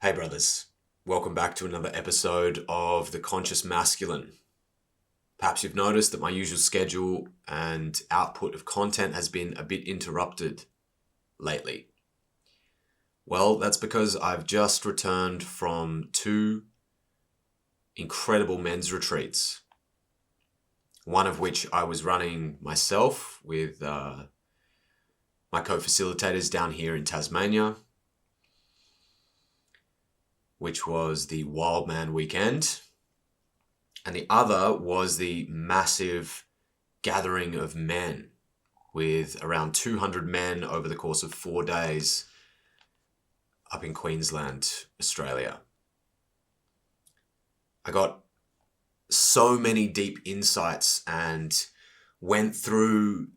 Hey brothers, welcome back to another episode of The Conscious Masculine. Perhaps you've noticed that my usual schedule and output of content has been a bit interrupted lately. Well, that's because I've just returned from two incredible men's retreats. One of which I was running myself with my co-facilitators down here in Tasmania, which was the Wildman weekend. And the other was the massive gathering of men with around 200 men over the course of 4 days up in Queensland, Australia. I got so many deep insights and went through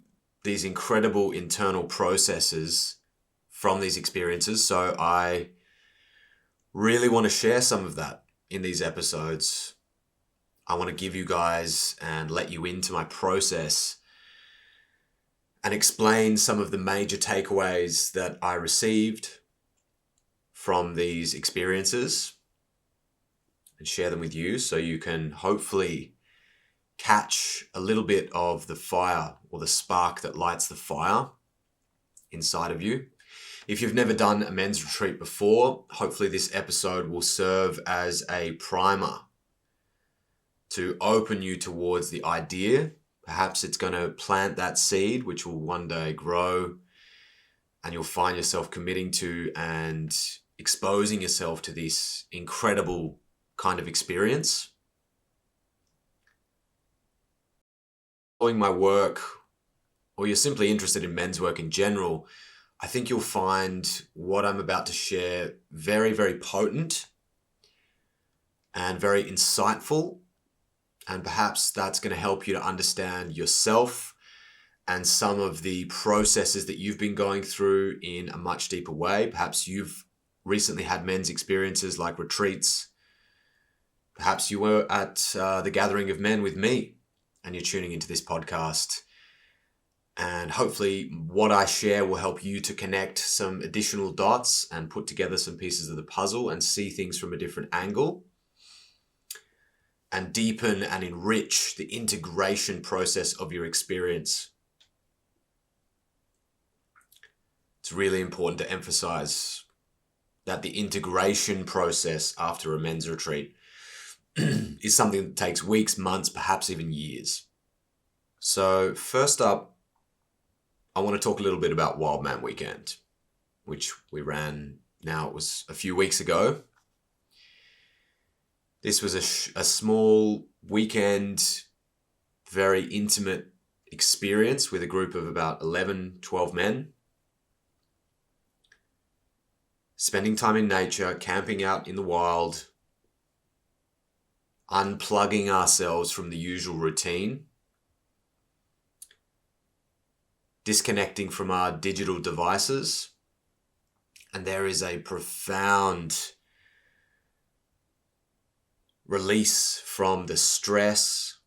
these incredible internal processes from these experiences. So I really want to share some of that in these episodes. I want to give you guys and let you into my process and explain some of the major takeaways that I received from these experiences and share them with you so you can hopefully catch a little bit of the fire or the spark that lights the fire inside of you. If you've never done a men's retreat before, hopefully this episode will serve as a primer to open you towards the idea. Perhaps it's going to plant that seed, which will one day grow, and you'll find yourself committing to and exposing yourself to this incredible kind of experience. Following my work, or you're simply interested in men's work in general, I think you'll find what I'm about to share very, very potent and very insightful. And perhaps that's going to help you to understand yourself and some of the processes that you've been going through in a much deeper way. Perhaps you've recently had men's experiences like retreats. Perhaps you were at the gathering of men with me and you're tuning into this podcast. And hopefully what I share will help you to connect some additional dots and put together some pieces of the puzzle and see things from a different angle and deepen and enrich the integration process of your experience. It's really important to emphasize that the integration process after a men's retreat is something that takes weeks, months, perhaps even years. So first up, I want to talk a little bit about Wildman Weekend, which we ran, now it was a few weeks ago. This was a small weekend, very intimate experience with a group of about 11, 12 men. Spending time in nature, camping out in the wild, unplugging ourselves from the usual routine, disconnecting from our digital devices. And there is a profound release from the stress,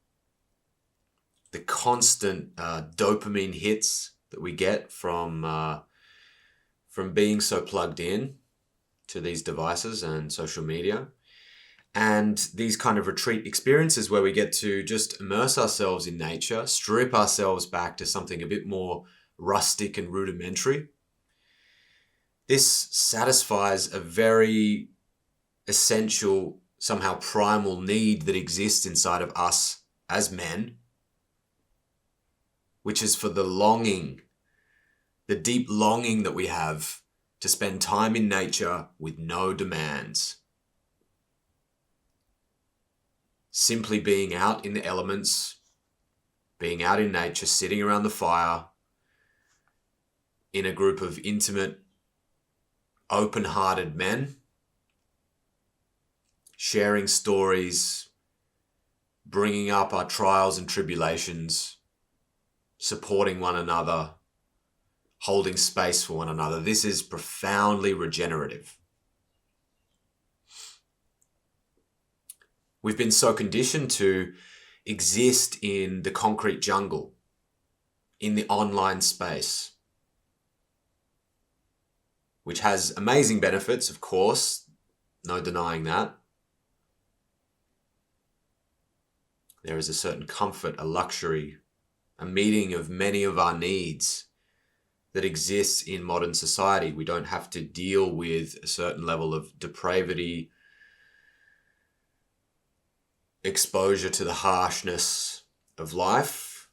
the constant dopamine hits that we get from being so plugged in to these devices and social media. And these kind of retreat experiences where we get to just immerse ourselves in nature, strip ourselves back to something a bit more rustic and rudimentary. This satisfies a very essential, somehow primal need that exists inside of us as men, which is for the longing, the deep longing that we have to spend time in nature with no demands. Simply being out in the elements, being out in nature, sitting around the fire, in a group of intimate, open-hearted men, sharing stories, bringing up our trials and tribulations, supporting one another, holding space for one another. This is profoundly regenerative. We've been so conditioned to exist in the concrete jungle, in the online space, which has amazing benefits, of course. No denying that. There is a certain comfort, a luxury, a meeting of many of our needs that exists in modern society. We don't have to deal with a certain level of depravity, exposure to the harshness of life.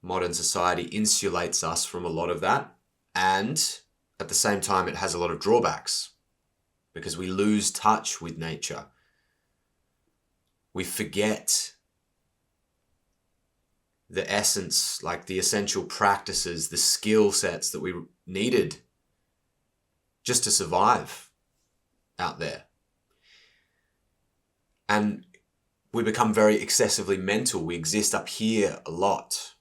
Modern society insulates us from a lot of that. And at the same time, it has a lot of drawbacks because we lose touch with nature. We forget the essence, like the essential practices, the skill sets that we needed just to survive out there. And we become very excessively mental. We exist up here a lot.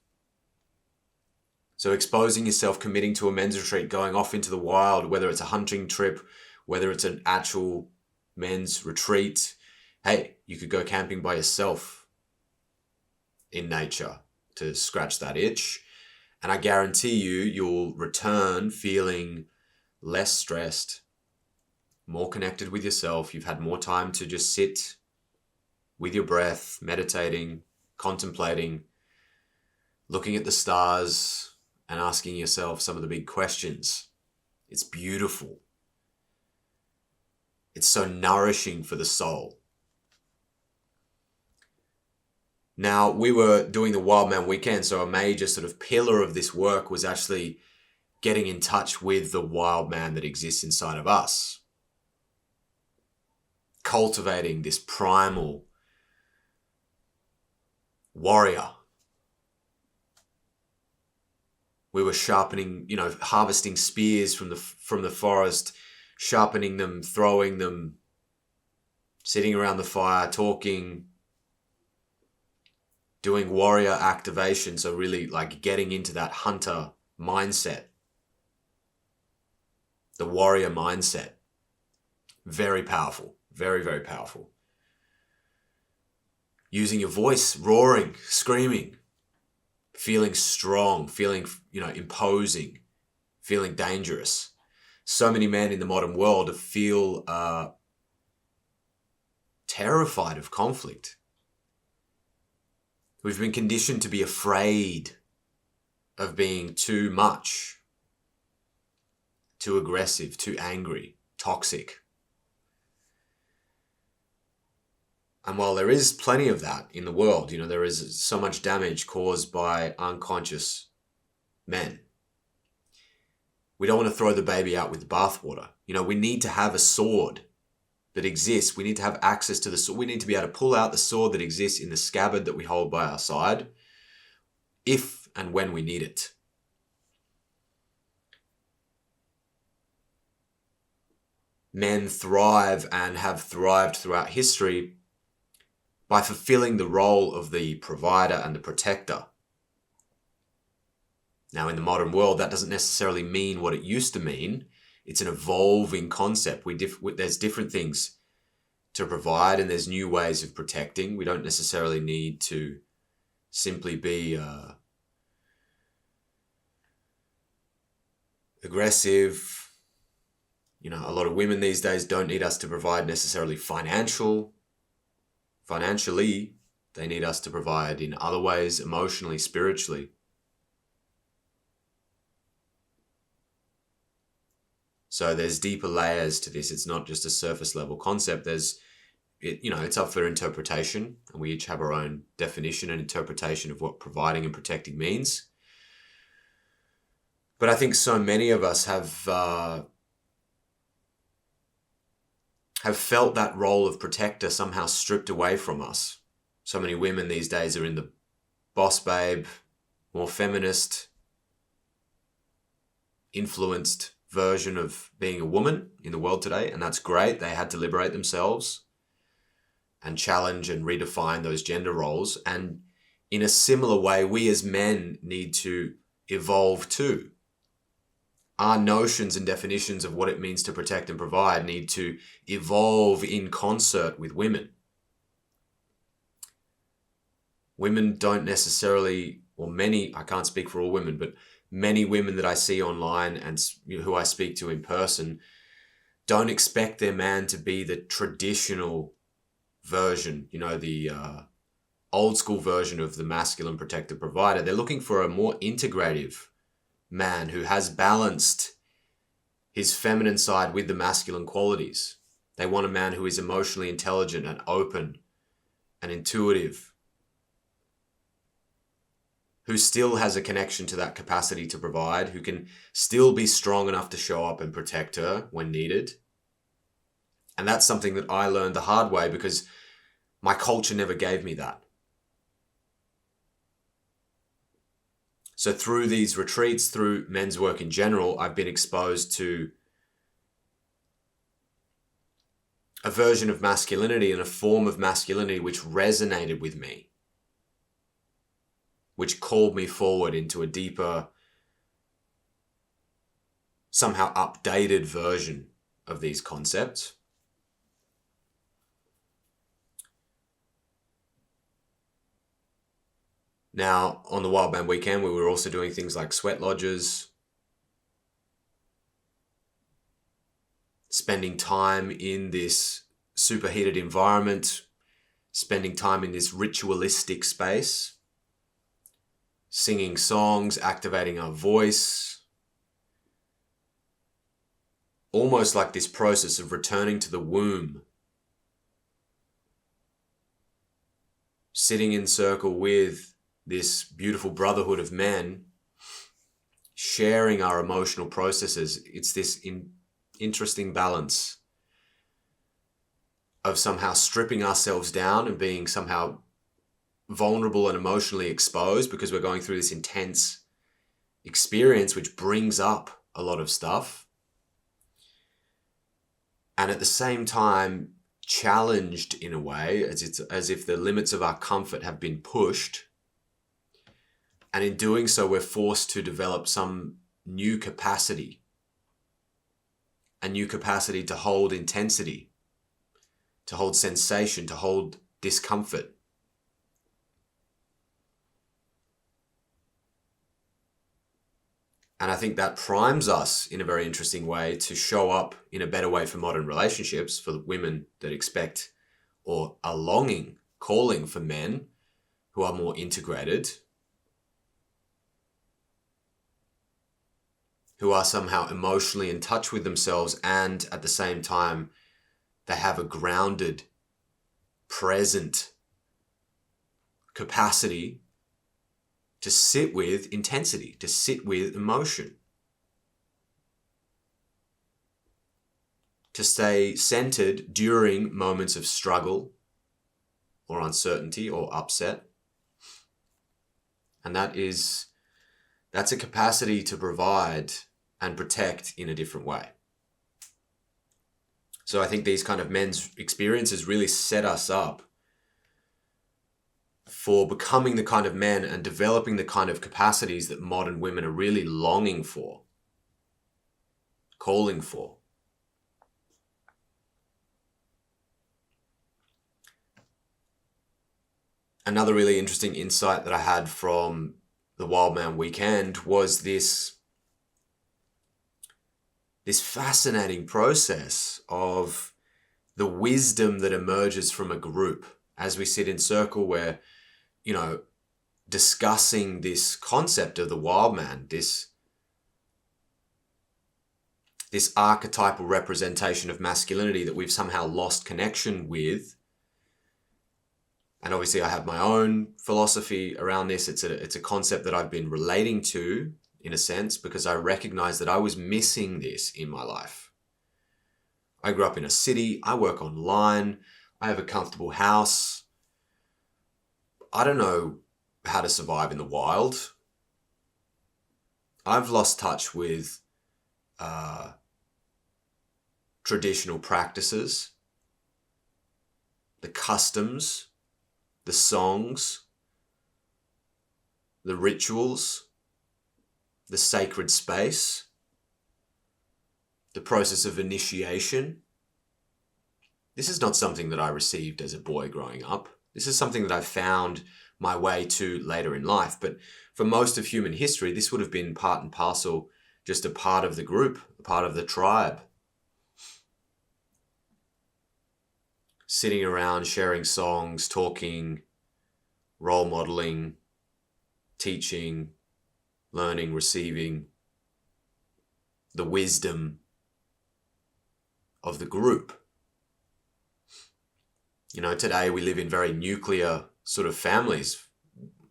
So exposing yourself, committing to a men's retreat, going off into the wild, whether it's a hunting trip, whether it's an actual men's retreat. Hey, you could go camping by yourself in nature to scratch that itch. And I guarantee you'll return feeling less stressed, more connected with yourself. You've had more time to just sit with your breath, meditating, contemplating, looking at the stars and asking yourself some of the big questions. It's beautiful. It's so nourishing for the soul. Now, we were doing the Wildman weekend, so a major sort of pillar of this work was actually getting in touch with the wild man that exists inside of us. Cultivating this primal warrior. We were sharpening, harvesting spears from the forest, sharpening them, throwing them, sitting around the fire, talking, doing warrior activation. So really like getting into that hunter mindset, the warrior mindset. Very powerful, very, very powerful. Using your voice, roaring, screaming, feeling strong, feeling, imposing, feeling dangerous. So many men in the modern world feel terrified of conflict. We've been conditioned to be afraid of being too much, too aggressive, too angry, toxic. And while there is plenty of that in the world, there is so much damage caused by unconscious men. We don't want to throw the baby out with the bathwater. We need to have a sword that exists. We need to have access to the sword. We need to be able to pull out the sword that exists in the scabbard that we hold by our side if and when we need it. Men thrive and have thrived throughout history by fulfilling the role of the provider and the protector. Now, in the modern world, that doesn't necessarily mean what it used to mean. It's an evolving concept. There's different things to provide and there's new ways of protecting. We don't necessarily need to simply be aggressive. A lot of women these days don't need us to provide necessarily financially. They need us to provide in other ways, emotionally, spiritually. So there's deeper layers to this. It's not just a surface level concept. It's up for interpretation, and we each have our own definition and interpretation of what providing and protecting means. But I think so many of us have felt that role of protector somehow stripped away from us. So many women these days are in the boss babe, more feminist, influenced version of being a woman in the world today, and that's great. They had to liberate themselves and challenge and redefine those gender roles. And in a similar way, we as men need to evolve too. Our notions and definitions of what it means to protect and provide need to evolve in concert with women. Women don't necessarily, or many, I can't speak for all women, but many women that I see online and who I speak to in person, don't expect their man to be the traditional version, the old school version of the masculine protector provider. They're looking for a more integrative man who has balanced his feminine side with the masculine qualities. They want a man who is emotionally intelligent and open and intuitive, who still has a connection to that capacity to provide, who can still be strong enough to show up and protect her when needed. And that's something that I learned the hard way because my culture never gave me that. So through these retreats, through men's work in general, I've been exposed to a version of masculinity and a form of masculinity which resonated with me, which called me forward into a deeper, somehow updated version of these concepts. Now, on the Wildman weekend, we were also doing things like sweat lodges, spending time in this superheated environment, spending time in this ritualistic space, singing songs, activating our voice, almost like this process of returning to the womb, sitting in circle with this beautiful brotherhood of men, sharing our emotional processes. It's this interesting balance of somehow stripping ourselves down and being somehow vulnerable and emotionally exposed because we're going through this intense experience which brings up a lot of stuff. And at the same time, challenged in a way, as if the limits of our comfort have been pushed. And in doing so, we're forced to develop some new capacity, a new capacity to hold intensity, to hold sensation, to hold discomfort. And I think that primes us in a very interesting way to show up in a better way for modern relationships, for the women that expect or are longing, calling for men who are more integrated, who are somehow emotionally in touch with themselves, and at the same time, they have a grounded, present capacity to sit with intensity, to sit with emotion, to stay centered during moments of struggle or uncertainty or upset. And that's a capacity to provide and protect in a different way. So I think these kind of men's experiences really set us up for becoming the kind of men and developing the kind of capacities that modern women are really longing for, calling for. Another really interesting insight that I had from the Wildman weekend was this fascinating process of the wisdom that emerges from a group as we sit in circle where, discussing this concept of the Wildman, this archetypal representation of masculinity that we've somehow lost connection with. And obviously I have my own philosophy around this. It's a concept that I've been relating to, in a sense, because I recognize that I was missing this in my life. I grew up in a city. I work online. I have a comfortable house. I don't know how to survive in the wild. I've lost touch with traditional practices, the customs, the songs, the rituals, the sacred space, the process of initiation. This is not something that I received as a boy growing up. This is something that I found my way to later in life. But for most of human history, this would have been part and parcel, just a part of the group, a part of the tribe. sitting around sharing songs, talking, role modeling, teaching, learning, receiving the wisdom of the group. You know, today we live in very nuclear sort of families.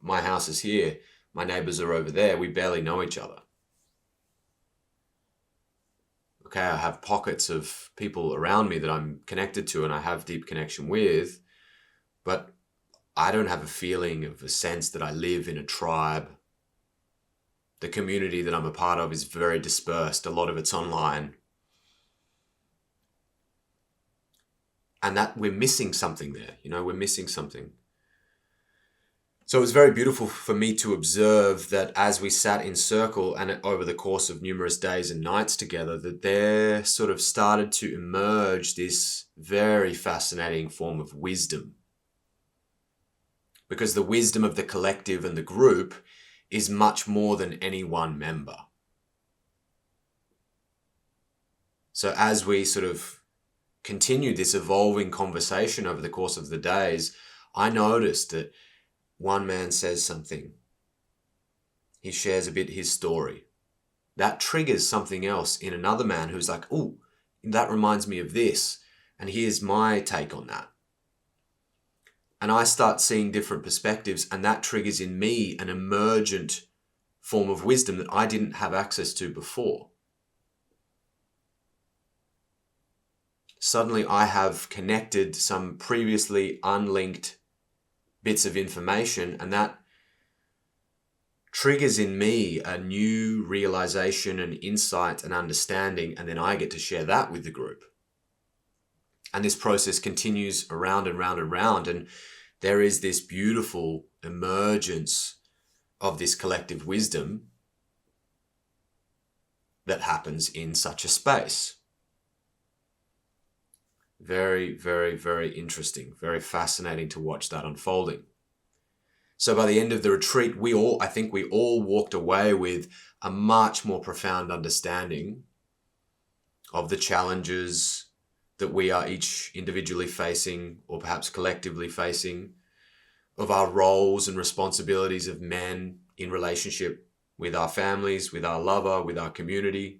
My house is here, my neighbors are over there, we barely know each other. Okay, I have pockets of people around me that I'm connected to and I have deep connection with, but I don't have a feeling of a sense that I live in a tribe. The community that I'm a part of is very dispersed. A lot of it's online. And that we're missing something there. You know, we're missing something. So it was very beautiful for me to observe that as we sat in circle and over the course of numerous days and nights together, that there sort of started to emerge this very fascinating form of wisdom. Because the wisdom of the collective and the group is much more than any one member. So as we sort of continued this evolving conversation over the course of the days, I noticed that one man says something. He shares a bit his story. That triggers something else in another man who's like, oh, that reminds me of this. And here's my take on that. And I start seeing different perspectives, and that triggers in me an emergent form of wisdom that I didn't have access to before. Suddenly I have connected some previously unlinked bits of information, and that triggers in me a new realization and insight and understanding, and then I get to share that with the group. And this process continues around and round and round, and there is this beautiful emergence of this collective wisdom that happens in such a space. Very, very, very interesting, very fascinating to watch that unfolding. So by the end of the retreat, I think we all walked away with a much more profound understanding of the challenges that we are each individually facing, or perhaps collectively facing, of our roles and responsibilities of men in relationship with our families, with our lover, with our community.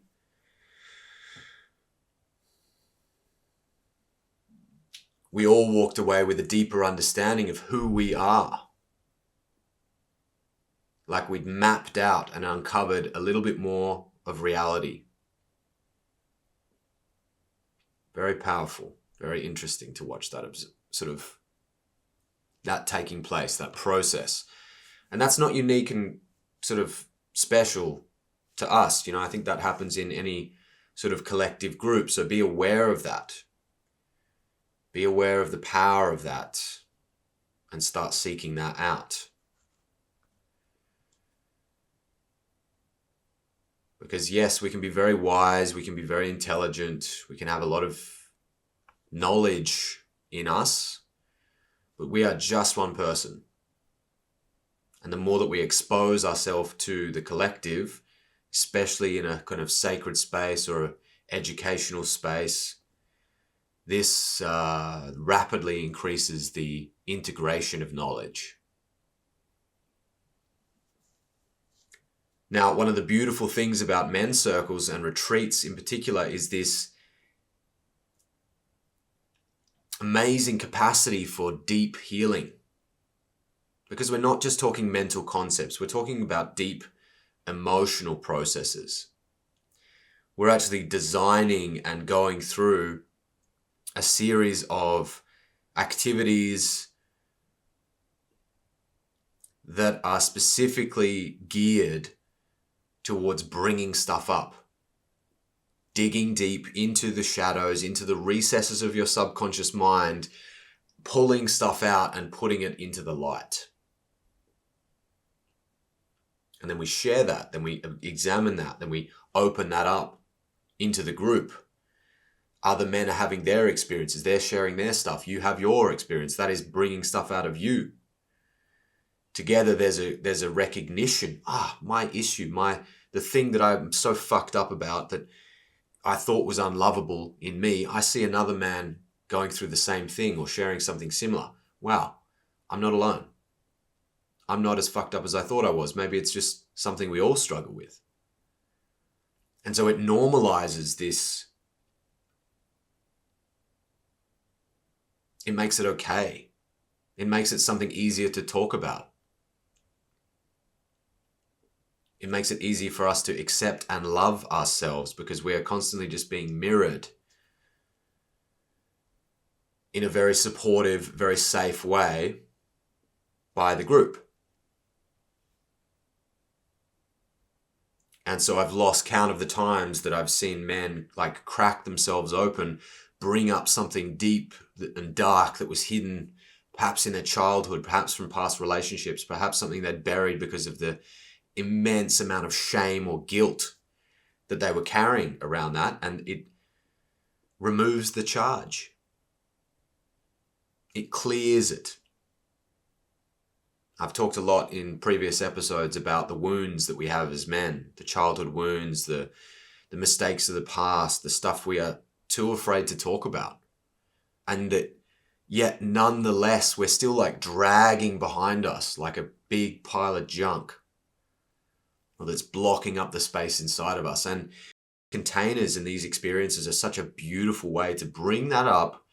We all walked away with a deeper understanding of who we are. Like we'd mapped out and uncovered a little bit more of reality. Very powerful, very interesting to watch that sort of that taking place, that process. And that's not unique and sort of special to us. You know, I think that happens in any sort of collective group. So be aware of that. Be aware of the power of that and start seeking that out. Because yes, we can be very wise, we can be very intelligent, we can have a lot of knowledge in us, but we are just one person. And the more that we expose ourselves to the collective, especially in a kind of sacred space or an educational space, this rapidly increases the integration of knowledge. Now, one of the beautiful things about men's circles and retreats in particular is this amazing capacity for deep healing. Because we're not just talking mental concepts, we're talking about deep emotional processes. We're actually designing and going through a series of activities that are specifically geared towards bringing stuff up, digging deep into the shadows, into the recesses of your subconscious mind, pulling stuff out and putting it into the light. And then we share that, then we examine that, then we open that up into the group. Other men are having their experiences, they're sharing their stuff, you have your experience, that is bringing stuff out of you. Together there's a recognition, my issue, the thing that I'm so fucked up about that I thought was unlovable in me, I see another man going through the same thing or sharing something similar. Wow, I'm not alone. I'm not as fucked up as I thought I was. Maybe it's just something we all struggle with. And so it normalizes this. It makes it okay. It makes it something easier to talk about. It makes it easy for us to accept and love ourselves because we are constantly just being mirrored in a very supportive, very safe way by the group. And so I've lost count of the times that I've seen men like crack themselves open, bring up something deep and dark that was hidden, perhaps in their childhood, perhaps from past relationships, perhaps something they'd buried because of the immense amount of shame or guilt that they were carrying around that. And it removes the charge. It clears it. I've talked a lot in previous episodes about the wounds that we have as men, the childhood wounds, the mistakes of the past, the stuff we are too afraid to talk about. And that yet nonetheless, we're still like dragging behind us like a big pile of junk that's blocking up the space inside of us. And containers and these experiences are such a beautiful way to bring that up,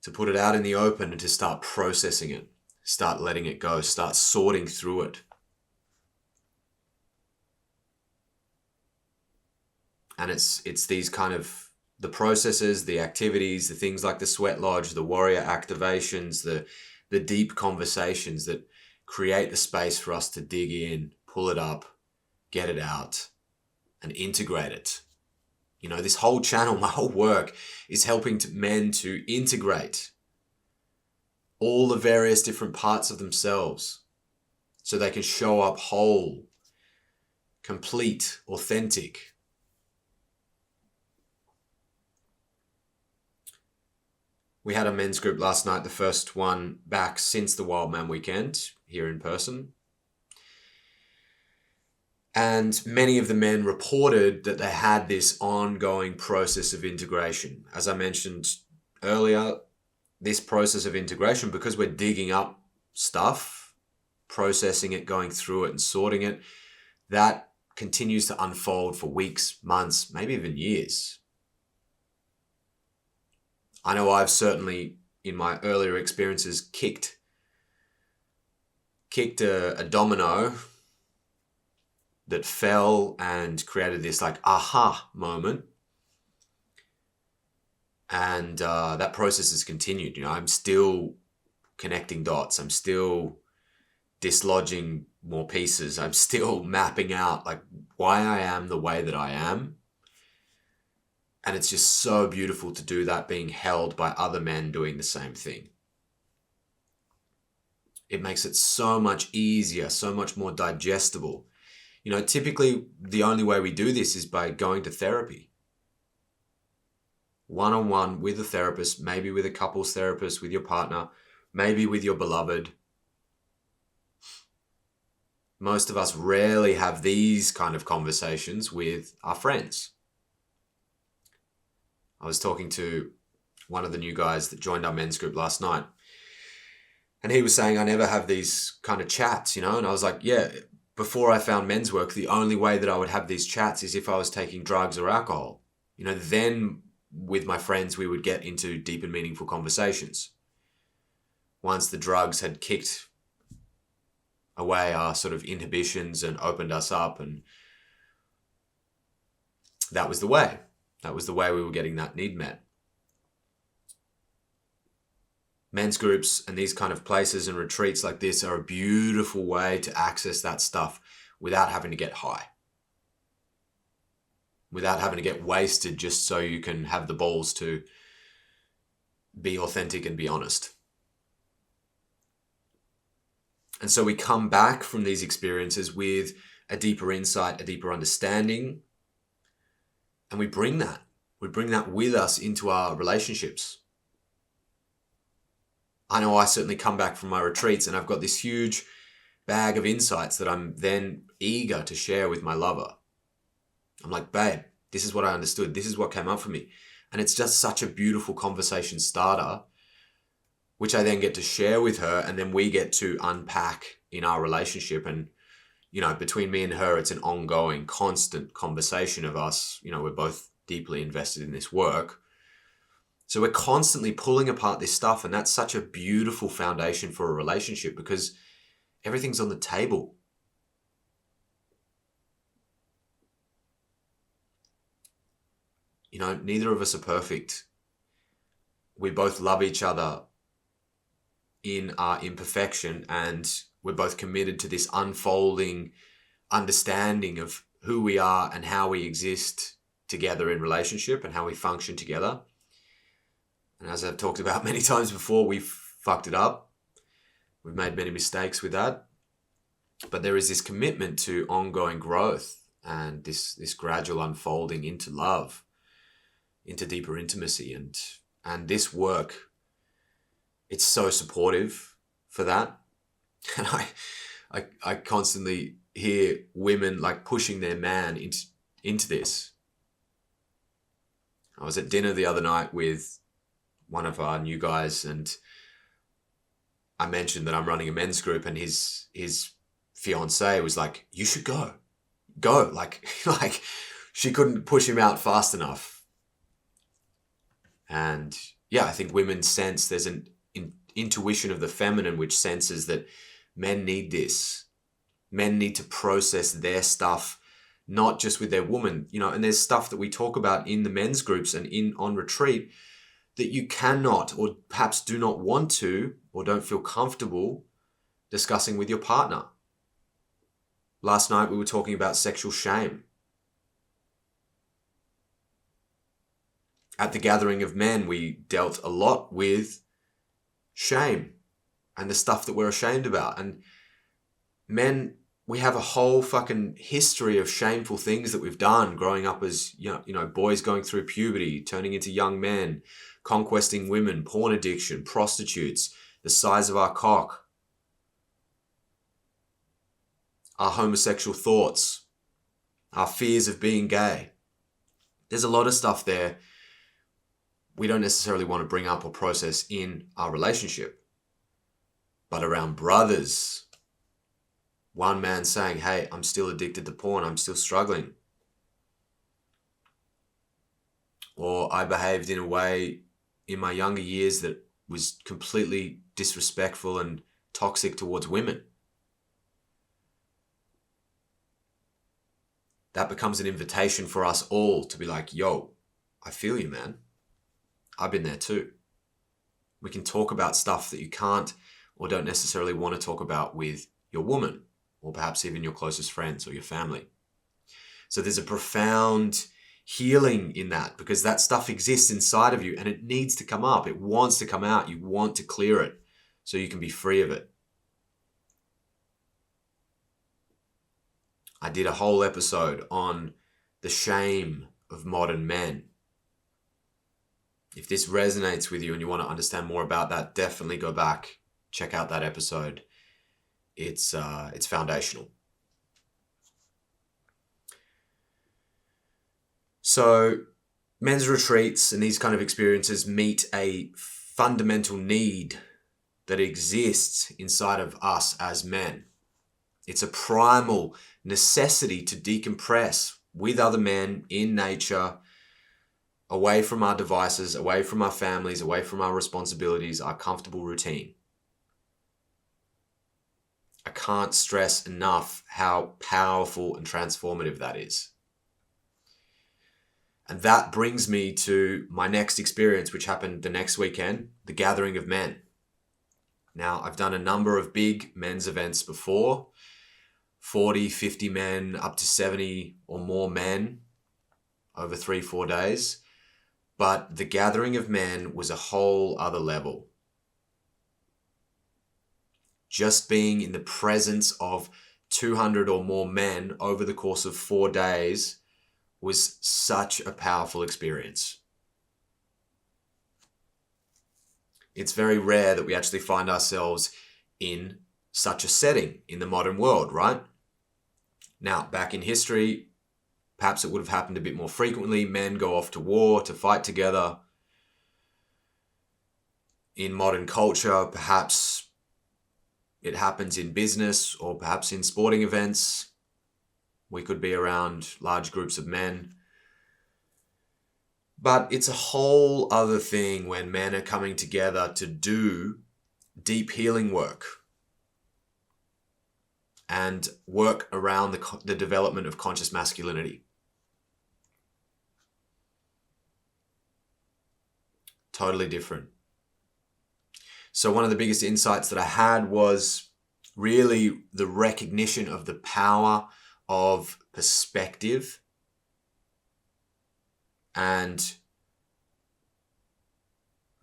to put it out in the open and to start processing it, start letting it go, start sorting through it. And it's these kind of the processes, the activities, the things like the sweat lodge, the warrior activations, the deep conversations that create the space for us to dig in, pull it up, get it out, and integrate it. You know, this whole channel, my whole work is helping men to integrate all the various different parts of themselves so they can show up whole, complete, authentic. We had a men's group last night, the first one back since the Wildman weekend here in person. And many of the men reported that they had this ongoing process of integration. As I mentioned earlier, this process of integration, because we're digging up stuff, processing it, going through it and sorting it, that continues to unfold for weeks, months, maybe even years. I know I've certainly, in my earlier experiences, kicked a domino that fell and created this like aha moment. And that process has continued. You know, I'm still connecting dots. I'm still dislodging more pieces. I'm still mapping out like why I am the way that I am. And it's just so beautiful to do that, being held by other men doing the same thing. It makes it so much easier, so much more digestible. You know, typically the only way we do this is by going to therapy. One-on-one with a therapist, maybe with a couples therapist, with your partner, maybe with your beloved. Most of us rarely have these kind of conversations with our friends. I was talking to one of the new guys that joined our men's group last night, and he was saying, I never have these kind of chats, you know? And I was like, yeah, before I found men's work, the only way that I would have these chats is if I was taking drugs or alcohol. You know, then with my friends, we would get into deep and meaningful conversations. Once the drugs had kicked away our sort of inhibitions and opened us up, and that was the way. That was the way we were getting that need met. Men's groups and these kind of places and retreats like this are a beautiful way to access that stuff without having to get high. Without having to get wasted just so you can have the balls to be authentic and be honest. And so we come back from these experiences with a deeper insight, a deeper understanding, and we bring that with us into our relationships. I know I certainly come back from my retreats and I've got this huge bag of insights that I'm then eager to share with my lover. I'm like, babe, this is what I understood. This is what came up for me. And it's just such a beautiful conversation starter, which I then get to share with her, and then we get to unpack in our relationship. And, between me and her, it's an ongoing, constant conversation of us. We're both deeply invested in this work. So we're constantly pulling apart this stuff, and that's such a beautiful foundation for a relationship because everything's on the table. Neither of us are perfect. We both love each other in our imperfection, and we're both committed to this unfolding understanding of who we are and how we exist together in relationship and how we function together. And as I've talked about many times before, we've fucked it up. We've made many mistakes with that. But there is this commitment to ongoing growth and this gradual unfolding into love, into deeper intimacy. And this work, it's so supportive for that. And I constantly hear women like pushing their man into this. I was at dinner the other night with one of our new guys, and I mentioned that I'm running a men's group, and his fiance was like, "You should go. Like she couldn't push him out fast enough." And yeah, I think women sense there's an intuition of the feminine which senses that men need this. Men need to process their stuff, not just with their woman, and there's stuff that we talk about in the men's groups and on retreat that you cannot, or perhaps do not want to, or don't feel comfortable discussing with your partner. Last night we were talking about sexual shame. At the gathering of men, we dealt a lot with shame and the stuff that we're ashamed about. And men, we have a whole fucking history of shameful things that we've done growing up as, boys going through puberty, turning into young men, conquesting women, porn addiction, prostitutes, the size of our cock, our homosexual thoughts, our fears of being gay. There's a lot of stuff there we don't necessarily want to bring up or process in our relationship. But around brothers, one man saying, "Hey, I'm still addicted to porn, I'm still struggling." Or I behaved in a way in my younger years that was completely disrespectful and toxic towards women. That becomes an invitation for us all to be like, "Yo, I feel you, man. I've been there too." We can talk about stuff that you can't or don't necessarily want to talk about with your woman, or perhaps even your closest friends or your family. So there's a profound healing in that, because that stuff exists inside of you and it needs to come up. It wants to come out. You want to clear it so you can be free of it. I did a whole episode on the shame of modern men. If this resonates with you and you want to understand more about that, definitely go back, check out that episode. It's foundational. So men's retreats and these kind of experiences meet a fundamental need that exists inside of us as men. It's a primal necessity to decompress with other men in nature, away from our devices, away from our families, away from our responsibilities, our comfortable routine. I can't stress enough how powerful and transformative that is. And that brings me to my next experience, which happened the next weekend, the Gathering of Men. Now, I've done a number of big men's events before, 40, 50 men, up to 70 or more men over 3-4 days. But the Gathering of Men was a whole other level. Just being in the presence of 200 or more men over the course of 4 days was such a powerful experience. It's very rare that we actually find ourselves in such a setting in the modern world, right? Now, back in history, Perhaps it would have happened a bit more frequently. Men go off to war to fight together. In modern culture, perhaps it happens in business or perhaps in sporting events. We could be around large groups of men. But it's a whole other thing when men are coming together to do deep healing work and work around the development of conscious masculinity. Totally different. So one of the biggest insights that I had was really the recognition of the power of perspective and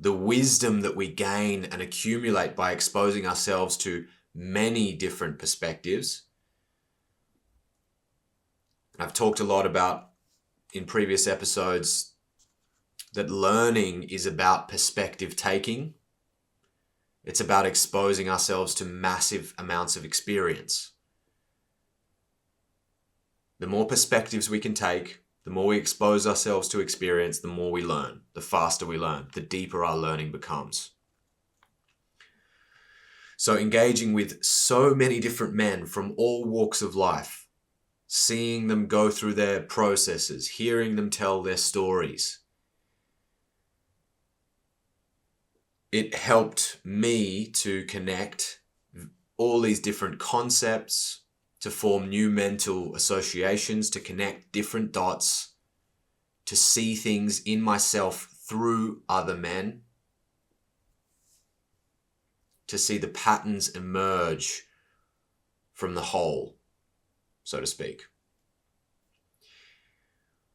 the wisdom that we gain and accumulate by exposing ourselves to many different perspectives. I've talked a lot about in previous episodes that learning is about perspective taking. It's about exposing ourselves to massive amounts of experience. The more perspectives we can take, the more we expose ourselves to experience, the more we learn, the faster we learn, the deeper our learning becomes. So engaging with so many different men from all walks of life, seeing them go through their processes, hearing them tell their stories, it helped me to connect all these different concepts, to form new mental associations, to connect different dots, to see things in myself through other men, to see the patterns emerge from the whole, so to speak.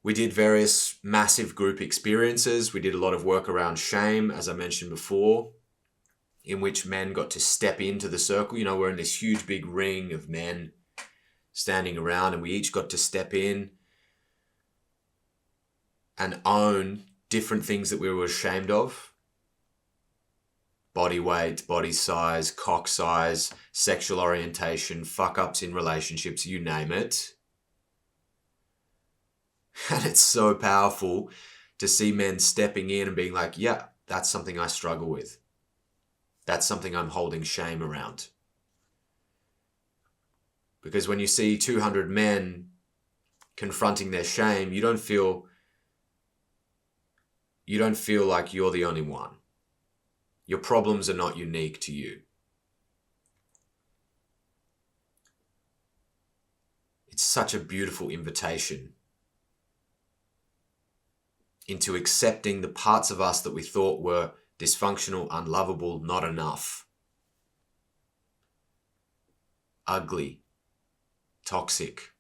We did various massive group experiences. We did a lot of work around shame, as I mentioned before, in which men got to step into the circle. You know, we're in this huge big ring of men standing around, and we each got to step in and own different things that we were ashamed of. Body weight, body size, cock size, sexual orientation, fuck-ups in relationships, you name it. And it's so powerful to see men stepping in and being like, yeah, that's something I struggle with. That's something I'm holding shame around. Because when you see 200 men confronting their shame, you don't feel like you're the only one. Your problems are not unique to you. It's such a beautiful invitation into accepting the parts of us that we thought were dysfunctional, unlovable, not enough, ugly, toxic.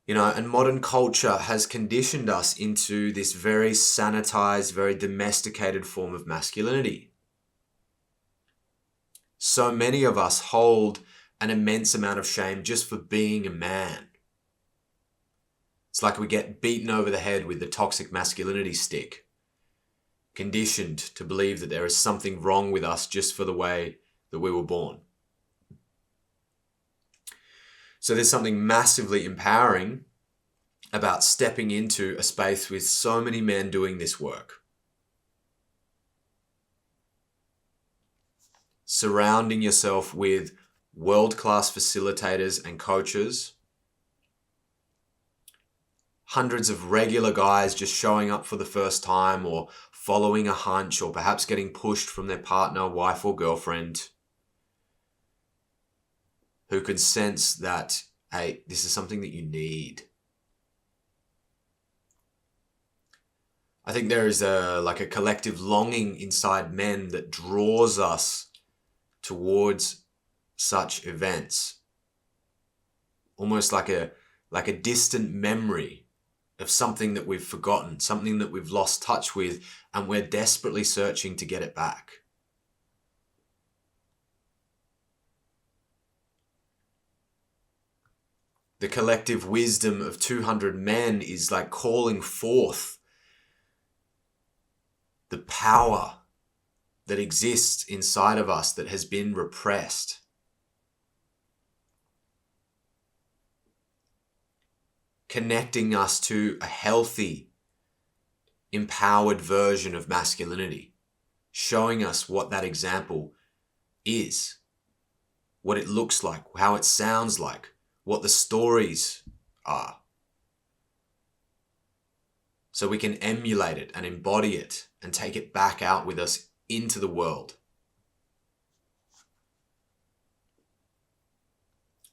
You know, and modern culture has conditioned us into this very sanitized, very domesticated form of masculinity. So many of us hold an immense amount of shame just for being a man. It's like we get beaten over the head with the toxic masculinity stick, conditioned to believe that there is something wrong with us just for the way that we were born. So there's something massively empowering about stepping into a space with so many men doing this work. Surrounding yourself with world-class facilitators and coaches, hundreds of regular guys just showing up for the first time or following a hunch or perhaps getting pushed from their partner, wife or girlfriend, who can sense that, hey, this is something that you need. I think there is a collective longing inside men that draws us towards such events. Almost like a distant memory of something that we've forgotten, something that we've lost touch with, and we're desperately searching to get it back. The collective wisdom of 200 men is like calling forth the power that exists inside of us that has been repressed. connecting us to a healthy, empowered version of masculinity, showing us what that example is, what it looks like, how it sounds like, what the stories are. So we can emulate it and embody it and take it back out with us into the world.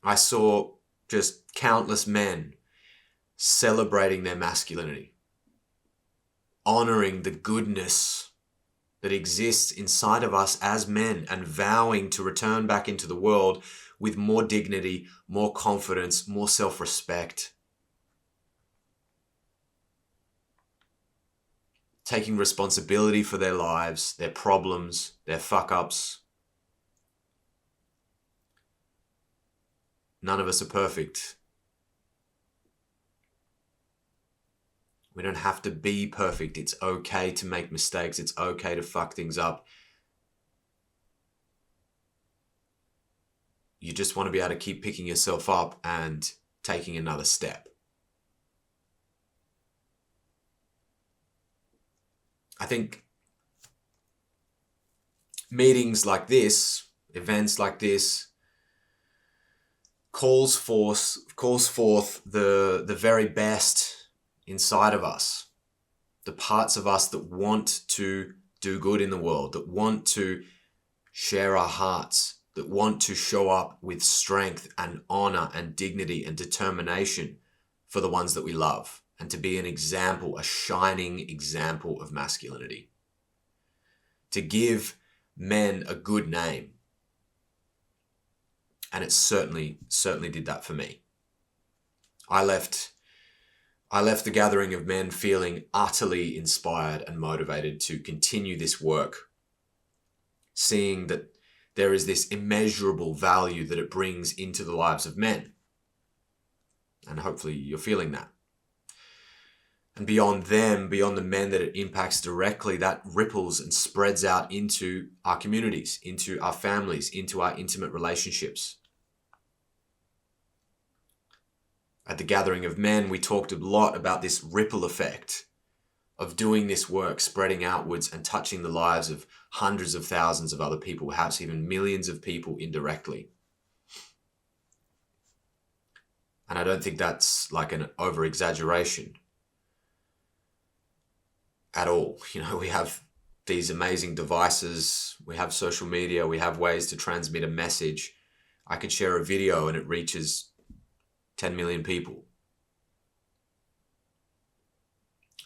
I saw just countless men celebrating their masculinity, honoring the goodness that exists inside of us as men, and vowing to return back into the world with more dignity, more confidence, more self-respect. Taking responsibility for their lives, their problems, their fuck-ups. None of us are perfect. We don't have to be perfect. It's okay to make mistakes. It's okay to fuck things up. You just want to be able to keep picking yourself up and taking another step. I think meetings like this, events like this, calls forth the very best inside of us, the parts of us that want to do good in the world, that want to share our hearts, that want to show up with strength and honor and dignity and determination for the ones that we love, and to be an example, a shining example of masculinity. To give men a good name. And it certainly did that for me. I left the gathering of men feeling utterly inspired and motivated to continue this work, seeing that there is this immeasurable value that it brings into the lives of men. And hopefully you're feeling that. And beyond them, beyond the men that it impacts directly, that ripples and spreads out into our communities, into our families, into our intimate relationships. At the gathering of men, we talked a lot about this ripple effect of doing this work, spreading outwards and touching the lives of hundreds of thousands of other people, perhaps even millions of people indirectly. And I don't think that's like an over-exaggeration at all. You know, we have these amazing devices, we have social media, we have ways to transmit a message. I could share a video and it reaches 10 million people.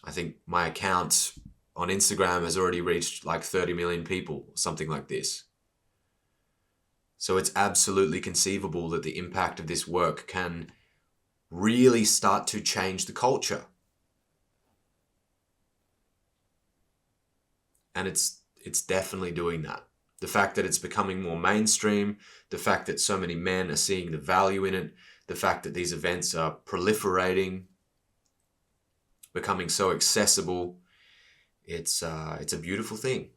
I think my account on Instagram has already reached like 30 million people, something like this. So it's absolutely conceivable that the impact of this work can really start to change the culture. And it's definitely doing that. The fact that it's becoming more mainstream, the fact that so many men are seeing the value in it, the fact that these events are proliferating, becoming so accessible, it's a beautiful thing.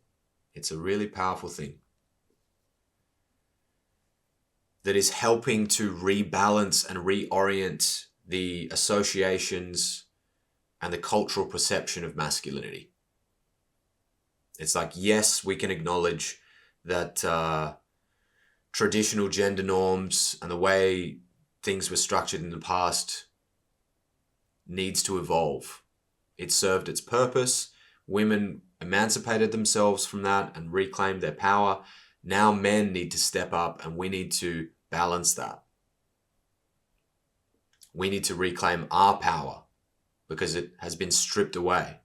It's a really powerful thing that is helping to rebalance and reorient the associations and the cultural perception of masculinity. It's like, yes, we can acknowledge that traditional gender norms and the way things were structured in the past needs to evolve. It served its purpose. Women emancipated themselves from that and reclaimed their power. Now men need to step up and we need to balance that. We need to reclaim our power because it has been stripped away.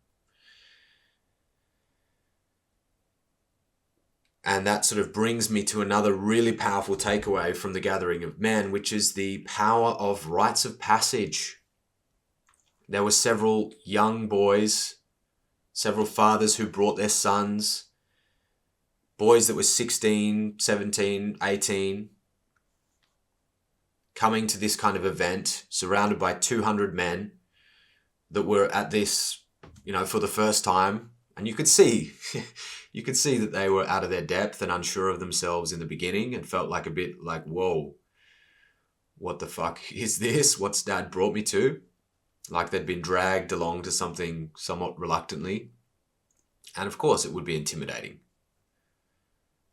And that sort of brings me to another really powerful takeaway from the gathering of men, which is the power of rites of passage. There were several young boys, several fathers who brought their sons, boys that were 16, 17, 18, coming to this kind of event, surrounded by 200 men that were at this, for the first time. And you could see that they were out of their depth and unsure of themselves in the beginning and felt like a bit like, whoa, what the fuck is this? What's Dad brought me to? like they'd been dragged along to something somewhat reluctantly. And of course, it would be intimidating.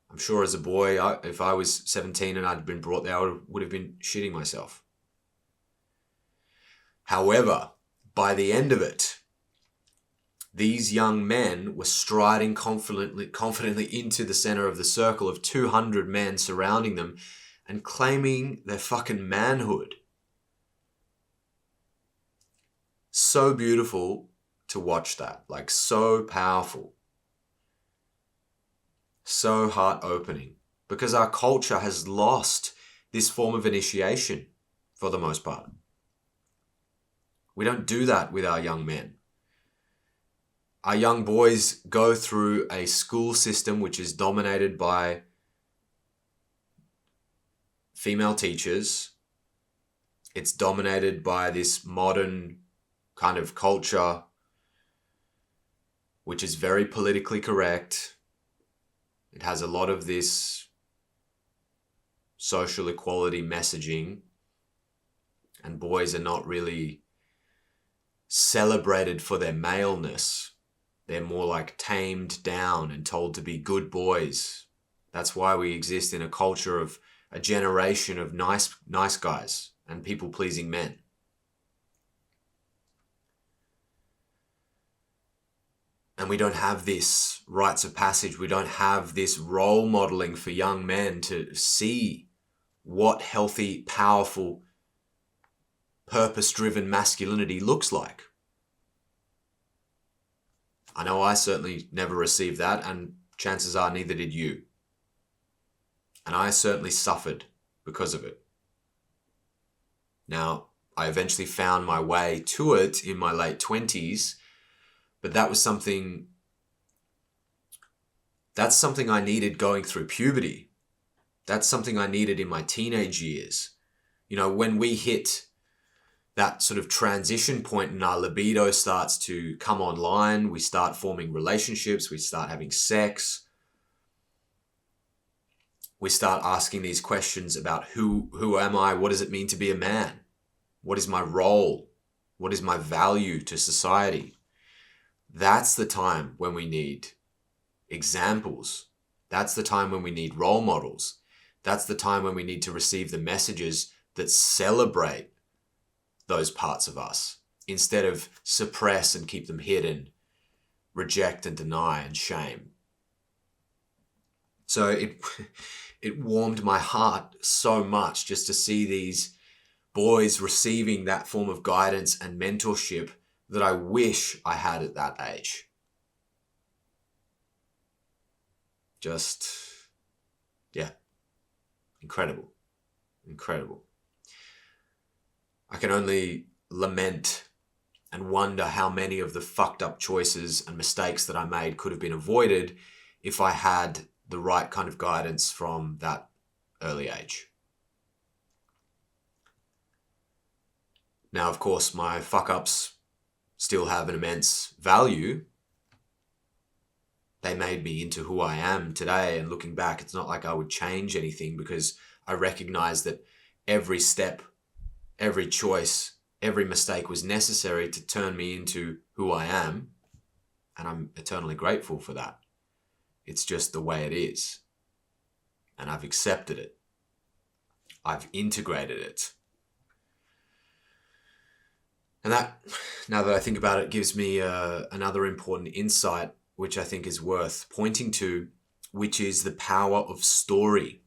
I'm sure as a boy, if I was 17 and I'd been brought there, I would have been shitting myself. However, by the end of it, these young men were striding confidently into the center of the circle of 200 men surrounding them and claiming their fucking manhood. So beautiful to watch that, like so powerful, so heart-opening, because our culture has lost this form of initiation for the most part. We don't do that with our young men. Our young boys go through a school system which is dominated by female teachers. It's dominated by this modern kind of culture which is very politically correct. It has a lot of this social equality messaging, and boys are not really celebrated for their maleness. They're more like tamed down and told to be good boys. That's why we exist in a culture of a generation of nice guys and people-pleasing men. And we don't have this rites of passage. We don't have this role modeling for young men to see what healthy, powerful, purpose-driven masculinity looks like. I know I certainly never received that, and chances are neither did you. And I certainly suffered because of it. Now, I eventually found my way to it in my late 20s, but that's something I needed going through puberty. That's something I needed in my teenage years. You know, when we hit that sort of transition point and our libido starts to come online, we start forming relationships, we start having sex, we start asking these questions about who am I? What does it mean to be a man? What is my role? What is my value to society? That's the time when we need examples. That's the time when we need role models. That's the time when we need to receive the messages that celebrate those parts of us instead of suppress and keep them hidden, reject and deny and shame. So it warmed my heart so much just to see these boys receiving that form of guidance and mentorship that I wish I had at that age. Just, yeah, incredible. I can only lament and wonder how many of the fucked up choices and mistakes that I made could have been avoided if I had the right kind of guidance from that early age. Now, of course, my fuck-ups still have an immense value. They made me into who I am today, and looking back, it's not like I would change anything because I recognize that every step, every choice, every mistake was necessary to turn me into who I am, and I'm eternally grateful for that. It's just the way it is, and I've accepted it. I've integrated it. And that, now that I think about it, gives me another important insight, which I think is worth pointing to, which is the power of story.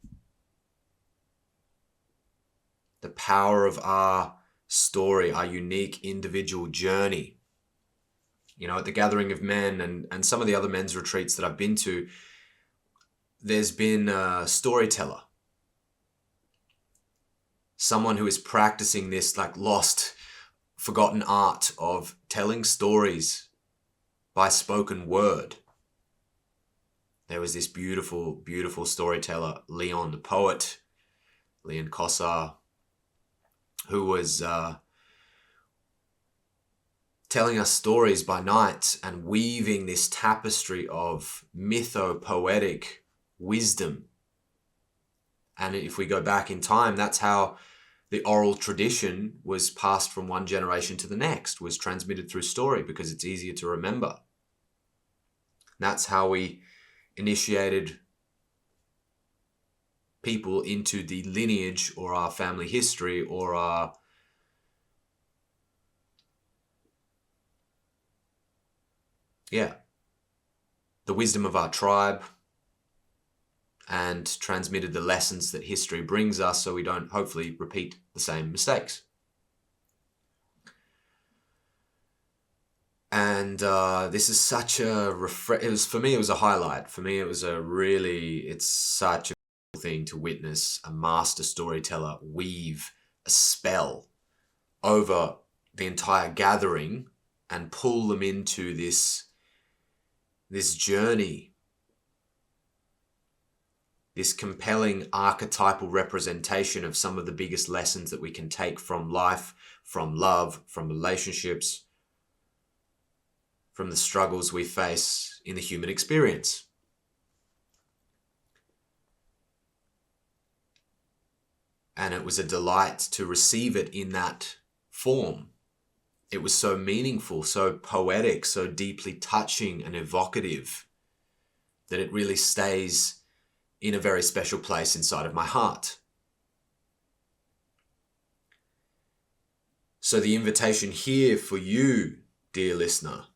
The power of our story, our unique individual journey. You know, at the Gathering of Men and some of the other men's retreats that I've been to, there's been a storyteller. Someone who is practicing this like lost, forgotten art of telling stories by spoken word. There was this beautiful, beautiful storyteller, Leon the poet, Leon Kossar, who was telling us stories by night and weaving this tapestry of mytho-poetic wisdom. And if we go back in time, that's how the oral tradition was passed from one generation to the next, was transmitted through story because it's easier to remember. That's how we initiated people into the lineage or our family history or our the wisdom of our tribe, and transmitted the lessons that history brings us so we don't hopefully repeat the same mistakes. And this is such a for me it was a highlight. For me it was it's such a cool thing to witness a master storyteller weave a spell over the entire gathering and pull them into this journey, this compelling archetypal representation of some of the biggest lessons that we can take from life, from love, from relationships, from the struggles we face in the human experience. And it was a delight to receive it in that form. It was so meaningful, so poetic, so deeply touching and evocative that it really stays in a very special place inside of my heart. So the invitation here for you, dear listener,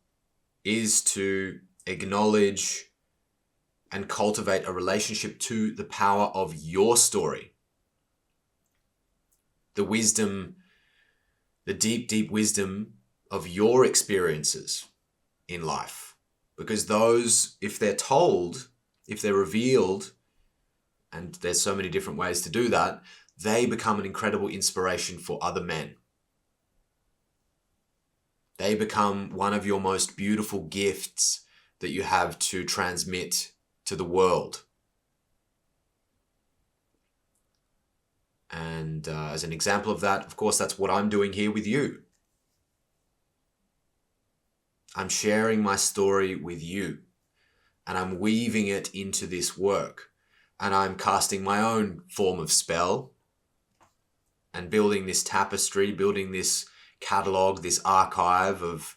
is to acknowledge and cultivate a relationship to the power of your story. The wisdom, the deep, deep wisdom of your experiences in life. Because those, if they're told, if they're revealed, and there's so many different ways to do that, they become an incredible inspiration for other men. They become one of your most beautiful gifts that you have to transmit to the world. And as an example of that, of course, that's what I'm doing here with you. I'm sharing my story with you, and I'm weaving it into this work, and I'm casting my own form of spell and building this tapestry, building this catalog, this archive of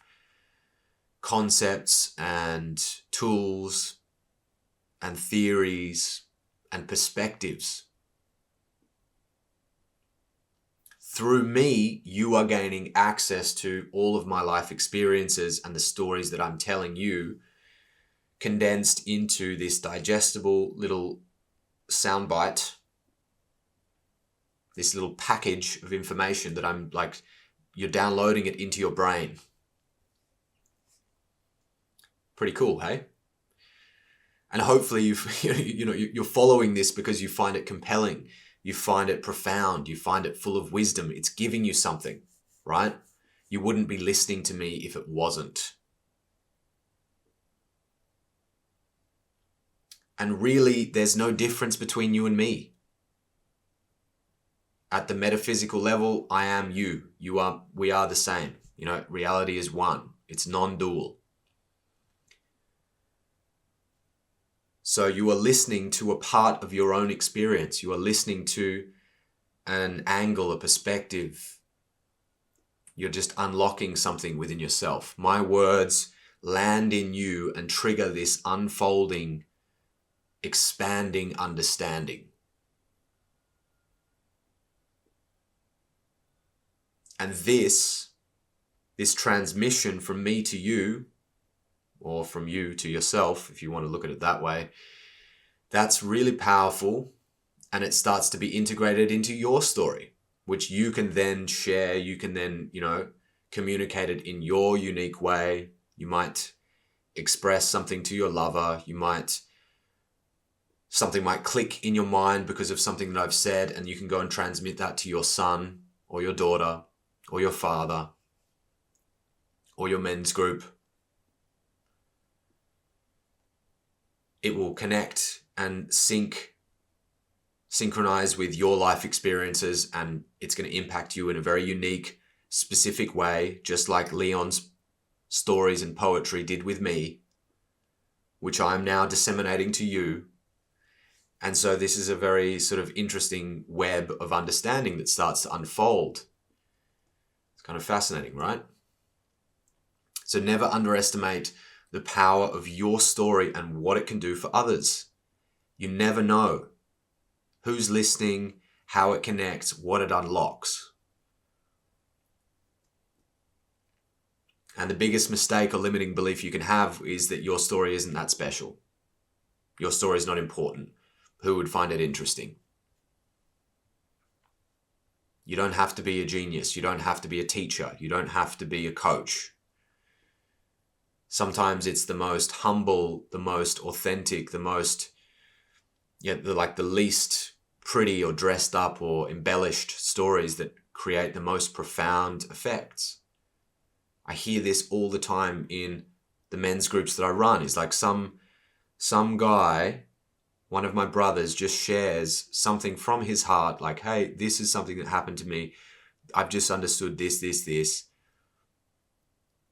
concepts and tools and theories and perspectives. Through me, you are gaining access to all of my life experiences and the stories that I'm telling you, condensed into this digestible little soundbite, this little package of information that I'm like, you're downloading it into your brain. Pretty cool, hey? And hopefully you're following this because you find it compelling. You find it profound. You find it full of wisdom. It's giving you something, right? You wouldn't be listening to me if it wasn't. And really, there's no difference between you and me. At the metaphysical level, I am you. We are the same. Reality is one. It's non-dual. So you are listening to a part of your own experience. You are listening to an angle, a perspective. You're just unlocking something within yourself. My words land in you and trigger this unfolding, expanding understanding. And this transmission from me to you, or from you to yourself, if you want to look at it that way, that's really powerful, and it starts to be integrated into your story, which you can then share, you can then, communicate it in your unique way. You might express something to your lover, something might click in your mind because of something that I've said, and you can go and transmit that to your son or your daughter or your father or your men's group. It will connect and synchronize with your life experiences, and it's going to impact you in a very unique, specific way, just like Leon's stories and poetry did with me, which I'm now disseminating to you. And so this is a very sort of interesting web of understanding that starts to unfold. It's kind of fascinating, right? So never underestimate the power of your story and what it can do for others. You never know who's listening, how it connects, what it unlocks. And the biggest mistake or limiting belief you can have is that your story isn't that special. Your story is not important. Who would find it interesting? You don't have to be a genius. You don't have to be a teacher. You don't have to be a coach. Sometimes it's the most humble, the most authentic, the most, the least pretty or dressed up or embellished stories that create the most profound effects. I hear this all the time in the men's groups that I run. It's like some guy, one of my brothers, just shares something from his heart, like, hey, this is something that happened to me. I've just understood this.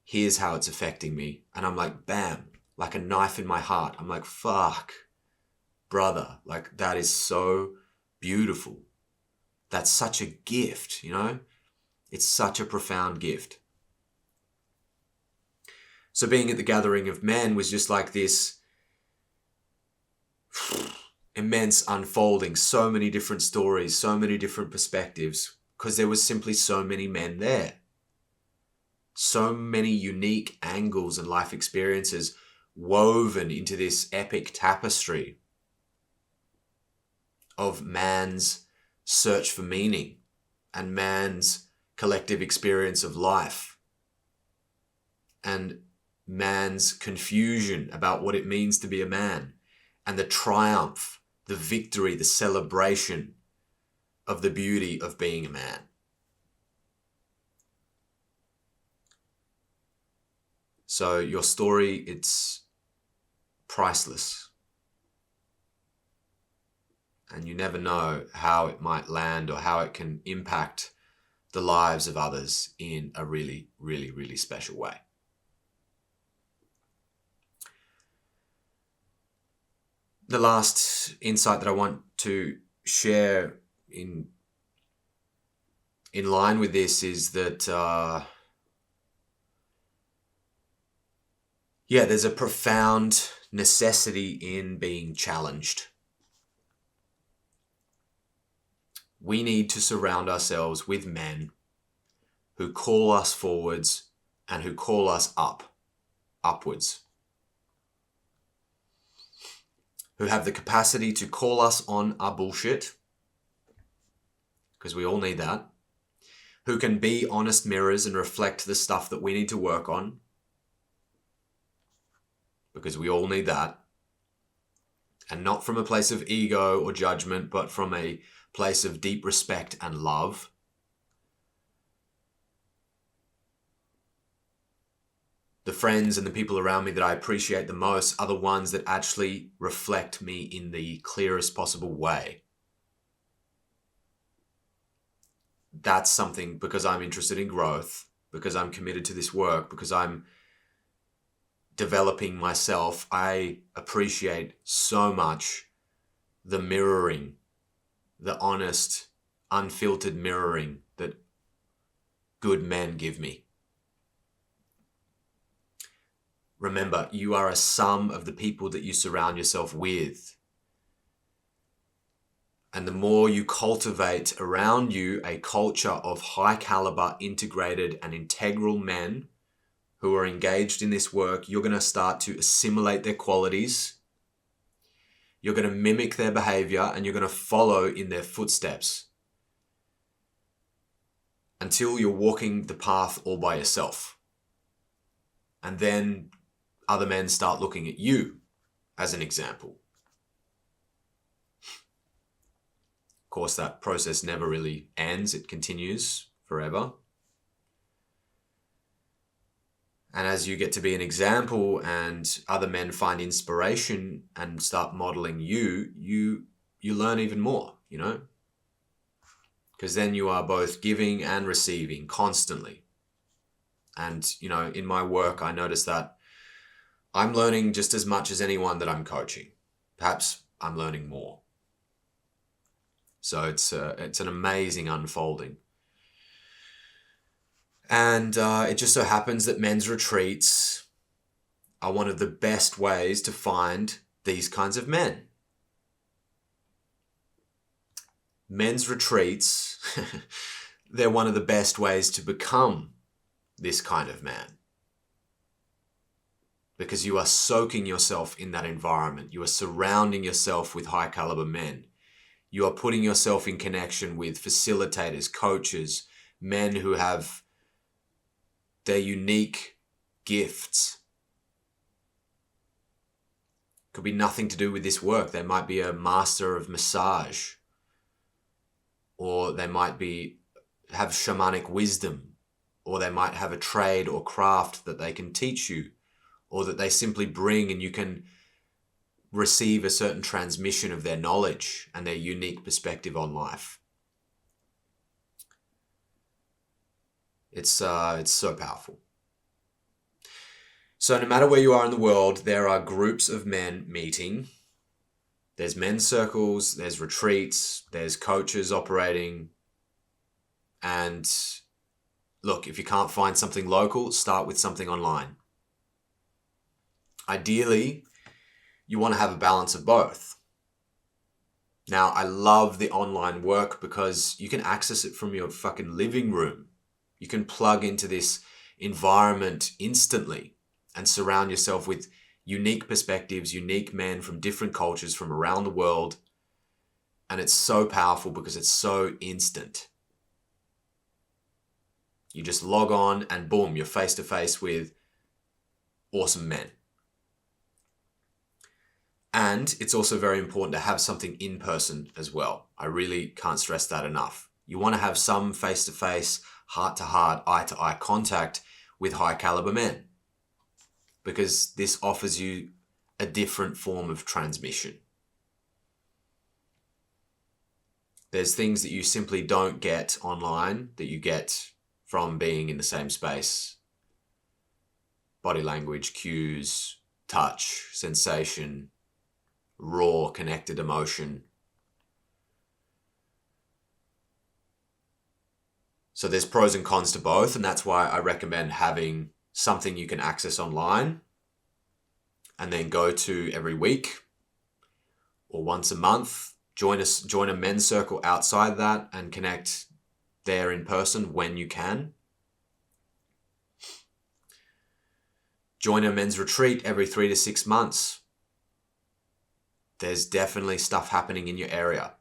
Here's how it's affecting me. And I'm like, bam, like a knife in my heart. I'm like, fuck, brother, like that is so beautiful. That's such a gift, It's such a profound gift. So being at the gathering of men was just like this immense unfolding, so many different stories, so many different perspectives, because there was simply so many men there. So many unique angles and life experiences woven into this epic tapestry of man's search for meaning and man's collective experience of life and man's confusion about what it means to be a man and the triumph, the victory, the celebration of the beauty of being a man. So your story, it's priceless. And you never know how it might land or how it can impact the lives of others in a really, really, really special way. The last insight that I want to share in line with this is that, there's a profound necessity in being challenged. We need to surround ourselves with men who call us forwards and who call us upwards. Who have the capacity to call us on our bullshit, because we all need that. Who can be honest mirrors and reflect the stuff that we need to work on, because we all need that. And not from a place of ego or judgment, but from a place of deep respect and love. The friends and the people around me that I appreciate the most are the ones that actually reflect me in the clearest possible way. That's something, because I'm interested in growth, because I'm committed to this work, because I'm developing myself, I appreciate so much the mirroring, the honest, unfiltered mirroring that good men give me. Remember, you are a sum of the people that you surround yourself with. And the more you cultivate around you a culture of high caliber, integrated and integral men who are engaged in this work, you're going to start to assimilate their qualities. You're going to mimic their behavior and you're going to follow in their footsteps until you're walking the path all by yourself. And then other men start looking at you as an example. Of course, that process never really ends. It continues forever. And as you get to be an example and other men find inspiration and start modeling you learn even more, Because then you are both giving and receiving constantly. And, in my work, I notice that I'm learning just as much as anyone that I'm coaching. Perhaps I'm learning more. So it's an amazing unfolding. And it just so happens that men's retreats are one of the best ways to find these kinds of men. Men's retreats, they're one of the best ways to become this kind of man. Because you are soaking yourself in that environment. You are surrounding yourself with high caliber men. You are putting yourself in connection with facilitators, coaches, men who have their unique gifts. Could be nothing to do with this work. They might be a master of massage, or they might have shamanic wisdom, or they might have a trade or craft that they can teach you, or that they simply bring and you can receive a certain transmission of their knowledge and their unique perspective on life. It's so powerful. So no matter where you are in the world, there are groups of men meeting. There's men's circles, there's retreats, there's coaches operating. And look, if you can't find something local, start with something online. Ideally, you want to have a balance of both. Now, I love the online work because you can access it from your fucking living room. You can plug into this environment instantly and surround yourself with unique perspectives, unique men from different cultures from around the world. And it's so powerful because it's so instant. You just log on and boom, you're face to face with awesome men. And it's also very important to have something in person as well. I really can't stress that enough. You want to have some face-to-face, heart-to-heart, eye-to-eye contact with high caliber men, because this offers you a different form of transmission. There's things that you simply don't get online that you get from being in the same space. Body language, cues, touch, sensation, raw, connected emotion. So there's pros and cons to both, and that's why I recommend having something you can access online and then go to every week or once a month. Join a men's circle outside that and connect there in person when you can. Join a men's retreat every 3 to 6 months. There's definitely stuff happening in your area.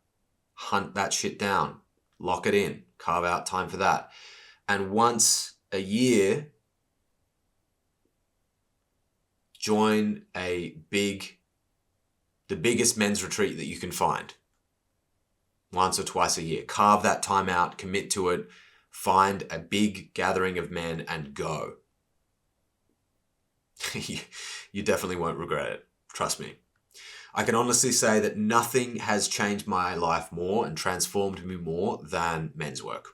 Hunt that shit down. Lock it in. Carve out time for that. And once a year, join the biggest men's retreat that you can find. Once or twice a year. Carve that time out. Commit to it. Find a big gathering of men and go. You definitely won't regret it. Trust me. I can honestly say that nothing has changed my life more and transformed me more than men's work.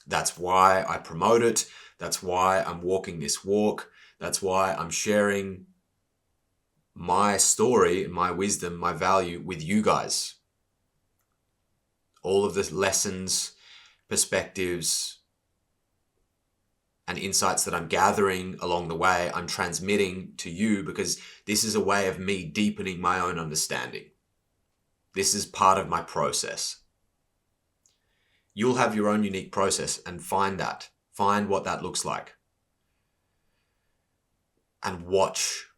That's why I promote it. That's why I'm walking this walk. That's why I'm sharing my story, my wisdom, my value with you guys. All of the lessons, perspectives, and insights that I'm gathering along the way, I'm transmitting to you because this is a way of me deepening my own understanding. This is part of my process. You'll have your own unique process and find that. Find what that looks like. And watch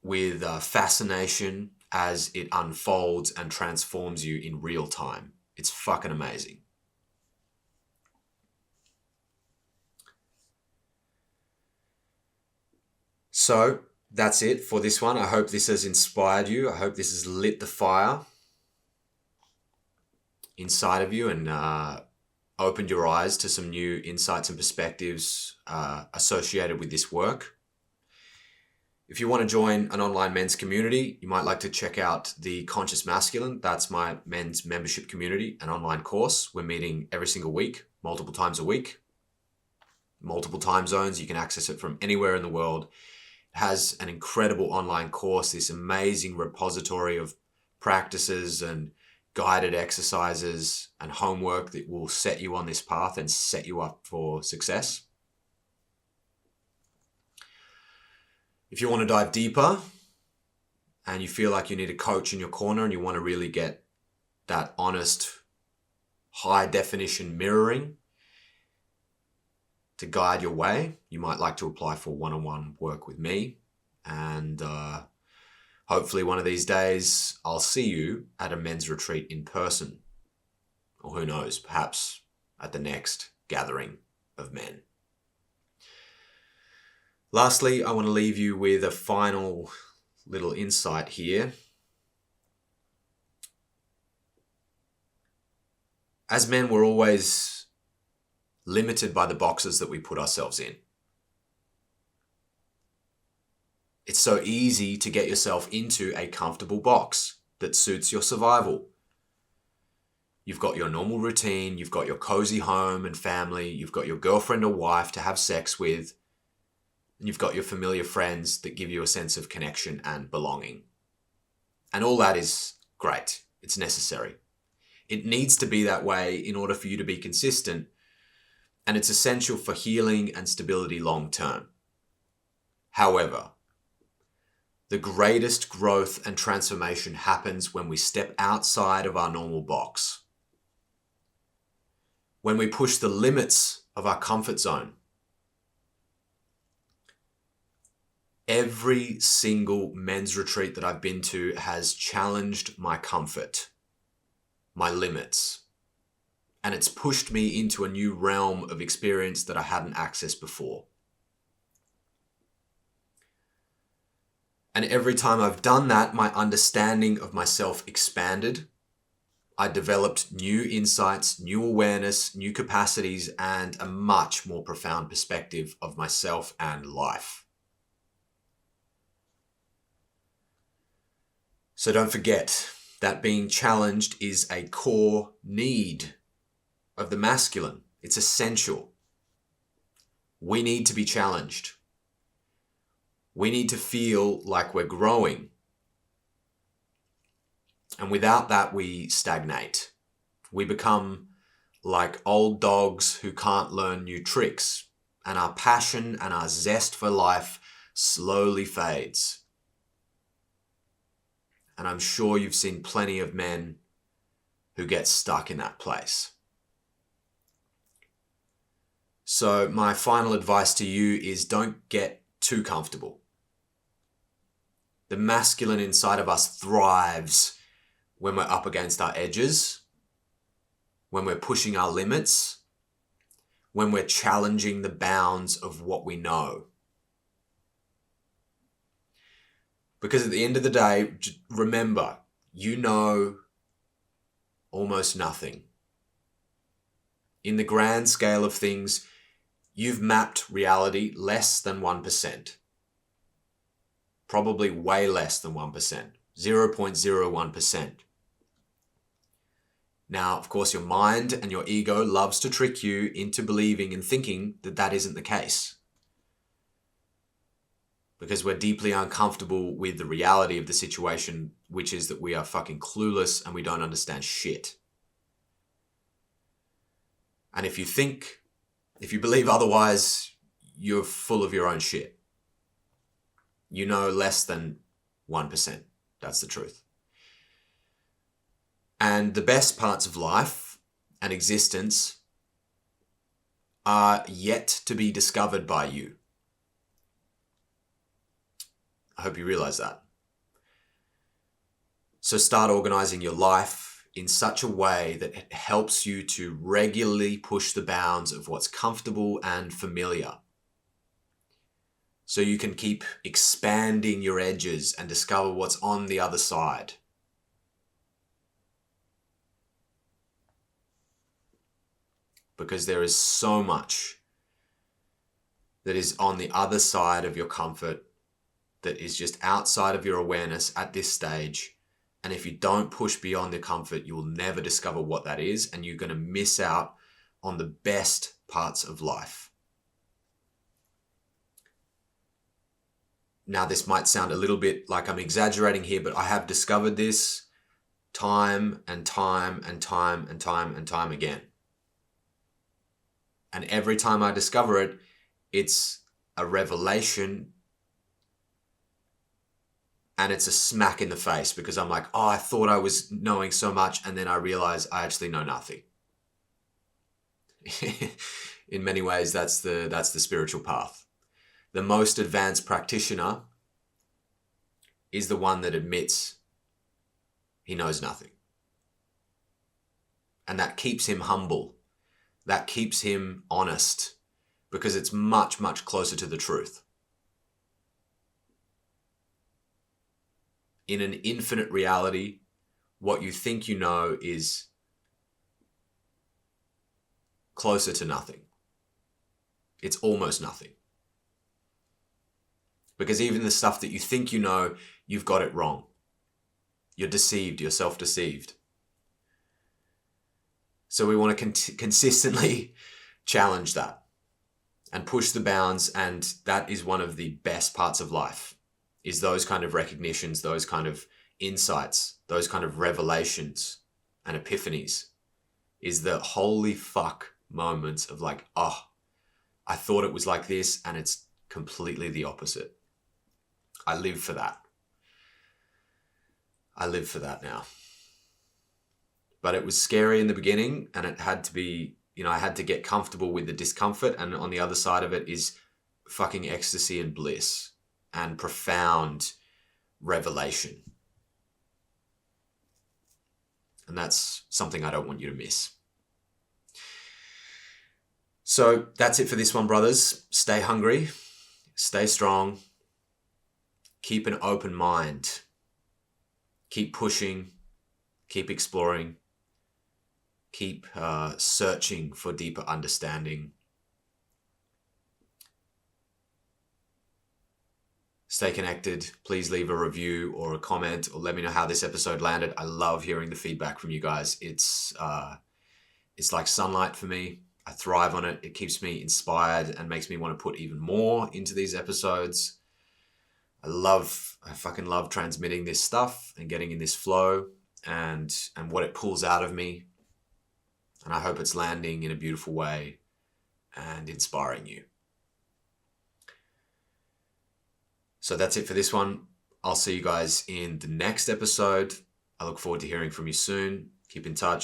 with fascination as it unfolds and transforms you in real time. It's fucking amazing. So that's it for this one. I hope this has inspired you. I hope this has lit the fire inside of you and opened your eyes to some new insights and perspectives associated with this work. If you want to join an online men's community, you might like to check out the Conscious Masculine. That's my men's membership community, an online course. We're meeting every single week, multiple times a week, multiple time zones. You can access it from anywhere in the world. It has an incredible online course, this amazing repository of practices and guided exercises and homework that will set you on this path and set you up for success. If you want to dive deeper and you feel like you need a coach in your corner and you want to really get that honest, high definition mirroring to guide your way, you might like to apply for one-on-one work with me. And hopefully one of these days I'll see you at a men's retreat in person. Or who knows, perhaps at the next gathering of men. Lastly, I want to leave you with a final little insight here. As men, we're always limited by the boxes that we put ourselves in. It's so easy to get yourself into a comfortable box that suits your survival. You've got your normal routine, you've got your cozy home and family, you've got your girlfriend or wife to have sex with, and you've got your familiar friends that give you a sense of connection and belonging. And all that is great. It's necessary. It needs to be that way in order for you to be consistent, and it's essential for healing and stability long term. However, the greatest growth and transformation happens when we step outside of our normal box. When we push the limits of our comfort zone. Every single men's retreat that I've been to has challenged my comfort, my limits, and it's pushed me into a new realm of experience that I hadn't accessed before. And every time I've done that, my understanding of myself expanded. I developed new insights, new awareness, new capacities, and a much more profound perspective of myself and life. So don't forget that being challenged is a core need of the masculine. It's essential. We need to be challenged. We need to feel like we're growing. And without that, we stagnate. We become like old dogs who can't learn new tricks. And our passion and our zest for life slowly fades. And I'm sure you've seen plenty of men who get stuck in that place. So my final advice to you is don't get too comfortable. The masculine inside of us thrives when we're up against our edges, when we're pushing our limits, when we're challenging the bounds of what we know. Because at the end of the day, remember, you know almost nothing. In the grand scale of things, you've mapped reality less than 1%. Probably way less than 1%, 0.01%. Now, of course, your mind and your ego loves to trick you into believing and thinking that that isn't the case. Because we're deeply uncomfortable with the reality of the situation, which is that we are fucking clueless and we don't understand shit. And if you believe otherwise, you're full of your own shit. You know less than 1%. That's the truth. And the best parts of life and existence are yet to be discovered by you. I hope you realize that. So start organizing your life in such a way that it helps you to regularly push the bounds of what's comfortable and familiar. So you can keep expanding your edges and discover what's on the other side. Because there is so much that is on the other side of your comfort that is just outside of your awareness at this stage. And if you don't push beyond the comfort, you will never discover what that is, and you're going to miss out on the best parts of life. Now, this might sound a little bit like I'm exaggerating here, but I have discovered this time and time and time and time and time again. And every time I discover it, it's a revelation, and it's a smack in the face, because I'm like, oh, I thought I was knowing so much, and then I realize I actually know nothing. In many ways, that's the spiritual path. The most advanced practitioner is the one that admits he knows nothing. And that keeps him humble. That keeps him honest, because it's much, much closer to the truth. In an infinite reality, what you think you know is closer to nothing. It's almost nothing. Because even the stuff that you think you know, you've got it wrong. You're deceived, you're self-deceived. So we want to consistently challenge that and push the bounds, and that is one of the best parts of life, is those kind of recognitions, those kind of insights, those kind of revelations and epiphanies, is the holy fuck moments of like, oh, I thought it was like this and it's completely the opposite. I live for that. I live for that now. But it was scary in the beginning, and it had to be, I had to get comfortable with the discomfort. And on the other side of it is fucking ecstasy and bliss and profound revelation. And that's something I don't want you to miss. So that's it for this one, brothers. Stay hungry, stay strong, keep an open mind, keep pushing, keep exploring, keep searching for deeper understanding. Stay connected. Please leave a review or a comment, or let me know how this episode landed. I love hearing the feedback from you guys. It's like sunlight for me. I thrive on it. It keeps me inspired and makes me want to put even more into these episodes. I fucking love transmitting this stuff and getting in this flow and what it pulls out of me. And I hope it's landing in a beautiful way and inspiring you. So that's it for this one. I'll see you guys in the next episode. I look forward to hearing from you soon. Keep in touch.